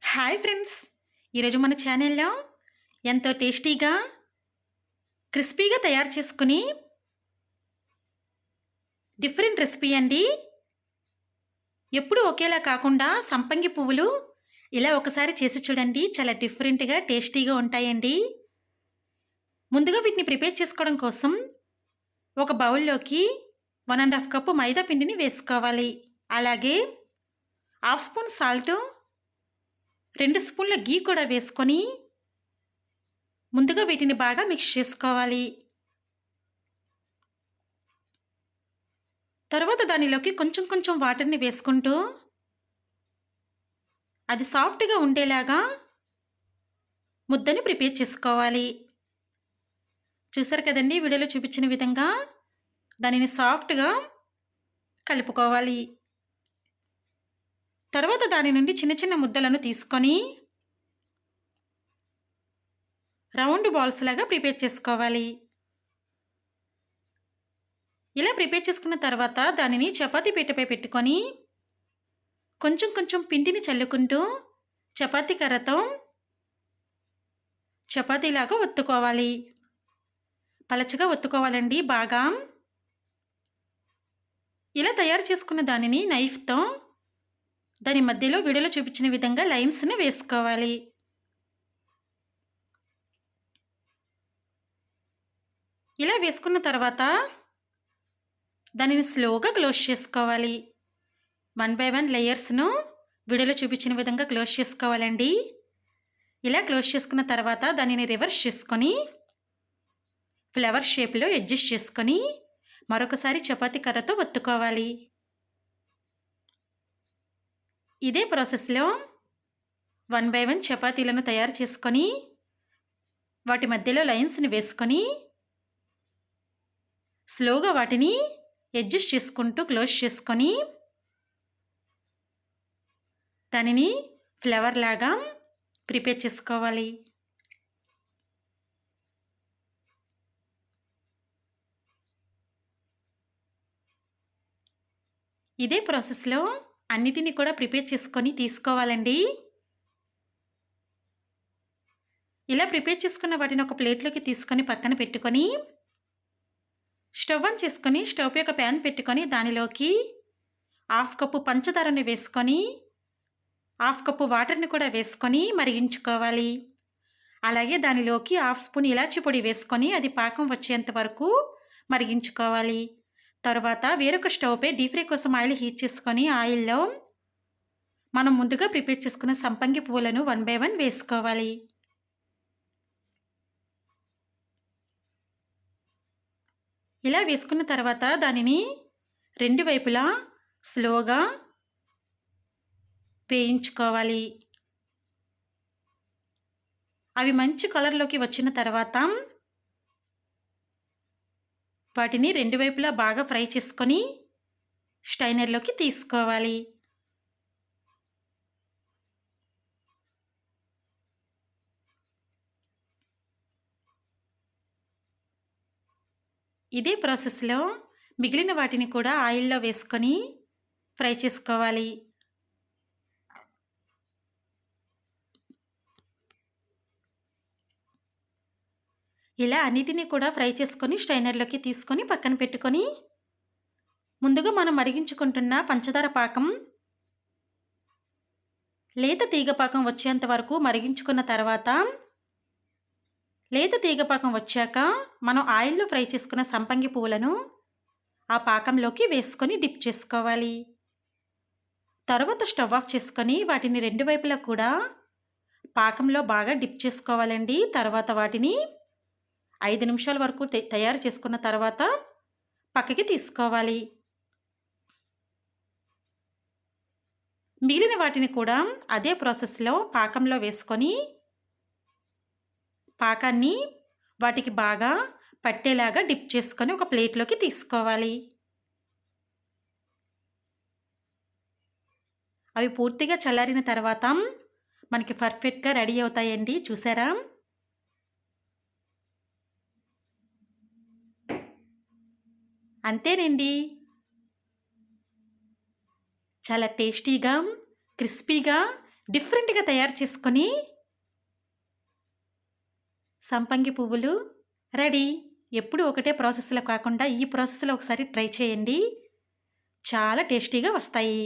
Hi friends! ఈరోజు మన ఛానల్లో ఎంతో టేస్టీగా, క్రిస్పీగా తయారు చేసుకుని డిఫరెంట్ రెసిపీ అండి. ఎప్పుడూ ఒకేలా కాకుండా సంపంగి పువ్వులు ఇలా ఒకసారి చేసి చూడండి. చాలా డిఫరెంట్‌గా, టేస్టీగా ఉంటాయండి. ముందుగా వీటిని ప్రిపేర్ చేసుకోవడం కోసం ఒక బౌల్‌లోకి 1 ½ కప్పు మైదా పిండిని వేసుకోవాలి. అలాగే హాఫ్ స్పూన్ సాల్టు, 2 స్పూన్ల ఘీ కూడా వేసుకొని ముందుగా వీటిని బాగా మిక్స్ చేసుకోవాలి. తర్వాత దానిలోకి కొంచెం కొంచెం వాటర్‌ని వేసుకుంటూ అది సాఫ్ట్‌గా ఉండేలాగా ముద్దని ప్రిపేర్ చేసుకోవాలి. చూసారు కదండీ! వీడియోలో చూపించిన విధంగా దానిని సాఫ్ట్‌గా కలుపుకోవాలి. తర్వాత దాని నుండి చిన్న చిన్న ముద్దలను తీసుకొని రౌండ్ బాల్స్ లాగా ప్రిపేర్ చేసుకోవాలి. ఇలా ప్రిపేర్ చేసుకున్న తర్వాత దానిని చపాతీ పీటపై పెట్టుకొని కొంచెం కొంచెం పిండిని చల్లుకుంటూ చపాతీ కర్రతో చపాతీలాగా ఒత్తుకోవాలి. పలచగా ఒత్తుకోవాలండి బాగా. ఇలా తయారు చేసుకున్న దానిని నైఫ్‌తో దాని మధ్యలో వీడియోలో చూపించిన విధంగా లైన్స్‌ని వేసుకోవాలి. ఇలా వేసుకున్న తర్వాత దానిని స్లోగా క్లోజ్ చేసుకోవాలి. 1 బై 1 లేయర్స్‌ను వీడియోలో చూపించిన విధంగా క్లోజ్ చేసుకోవాలండి. ఇలా క్లోజ్ చేసుకున్న తర్వాత దానిని రివర్స్ చేసుకొని ఫ్లవర్ షేప్‌లో అడ్జస్ట్ చేసుకొని మరొకసారి చపాతీ కర్రతో ఒత్తుకోవాలి. ఇదే ప్రాసెస్‌లో 1 బై 1 చపాతీలను తయారు చేసుకొని వాటి మధ్యలో లైన్స్‌ని వేసుకొని స్లోగా వాటిని అడ్జస్ట్ చేసుకుంటూ క్లోజ్ చేసుకొని దానిని ఫ్లవర్ లాగా ప్రిపేర్ చేసుకోవాలి. ఇదే ప్రాసెస్‌లో అన్నిటిని కూడా ప్రిపేర్ చేసుకొని తీసుకోవాలండి. ఇలా ప్రిపేర్ చేసుకున్న వాటిని ఒక ప్లేట్‌లోకి తీసుకొని పక్కన పెట్టుకొని స్టవ్ ఆన్ చేసుకొని స్టవ్‌పై ఒక ప్యాన్ పెట్టుకొని దానిలోకి హాఫ్ కప్పు పంచదారని వేసుకొని హాఫ్ కప్పు వాటర్‌ని కూడా వేసుకొని మరిగించుకోవాలి. అలాగే దానిలోకి హాఫ్ స్పూన్ ఇలాచీ పొడి వేసుకొని అది పాకం వచ్చేంత వరకు మరిగించుకోవాలి. తర్వాత వేరొక స్టవ్‌పై డీప్ ఫ్రై కోసం ఆయిల్ హీట్ చేసుకొని ఆయిల్‌లో మనం ముందుగా ప్రిపేర్ చేసుకున్న సంపంగి పువ్వులను 1 బై 1 వేసుకోవాలి. ఇలా వేసుకున్న తర్వాత దానిని రెండు వైపులా స్లోగా వేయించుకోవాలి. అవి మంచి కలర్‌లోకి వచ్చిన తర్వాత వాటిని రెండు వైపులా బాగా ఫ్రై చేసుకొని స్ట్రైనర్‌లోకి తీసుకోవాలి. ఇదే ప్రాసెస్‌లో మిగిలిన వాటిని కూడా ఆయిల్‌లో వేసుకొని ఫ్రై చేసుకోవాలి. ఇలా అన్నిటిని కూడా ఫ్రై చేసుకొని స్ట్రైనర్‌లోకి తీసుకొని పక్కన పెట్టుకొని ముందుగా మనం మరిగించుకుంటున్న పంచదార పాకం లేత తీగ పాకం వచ్చేంత వరకు మరిగించుకున్న తర్వాత లేత తీగ పాకం వచ్చాక మనం ఆయిల్‌లో ఫ్రై చేసుకున్న సంపంగి పువ్వులను ఆ పాకంలోకి వేసుకొని డిప్ చేసుకోవాలి. తర్వాత స్టవ్ ఆఫ్ చేసుకొని వాటిని రెండు వైపులా కూడా పాకంలో బాగా డిప్ చేసుకోవాలండి. తర్వాత వాటిని 5 నిమిషాల వరకు తయారు చేసుకున్న తర్వాత పక్కకి తీసుకోవాలి. మిగిలిన వాటిని కూడా అదే ప్రాసెస్‌లో పాకంలో వేసుకొని పాకాన్ని వాటికి బాగా పట్టేలాగా డిప్ చేసుకొని ఒక ప్లేట్‌లోకి తీసుకోవాలి. అవి పూర్తిగా చల్లారిన తర్వాత మనకి పర్ఫెక్ట్‌గా రెడీ అవుతాయండి. చూసారా? అంతేనండి. చాలా టేస్టీగా, క్రిస్పీగా, డిఫరెంట్‌గా తయారు చేసుకొని సంపంగి పువ్వులు రెడీ. ఎప్పుడూ ఒకటే ప్రాసెస్‌లో కాకుండా ఈ ప్రాసెస్‌లో ఒకసారి ట్రై చేయండి. చాలా టేస్టీగా వస్తాయి.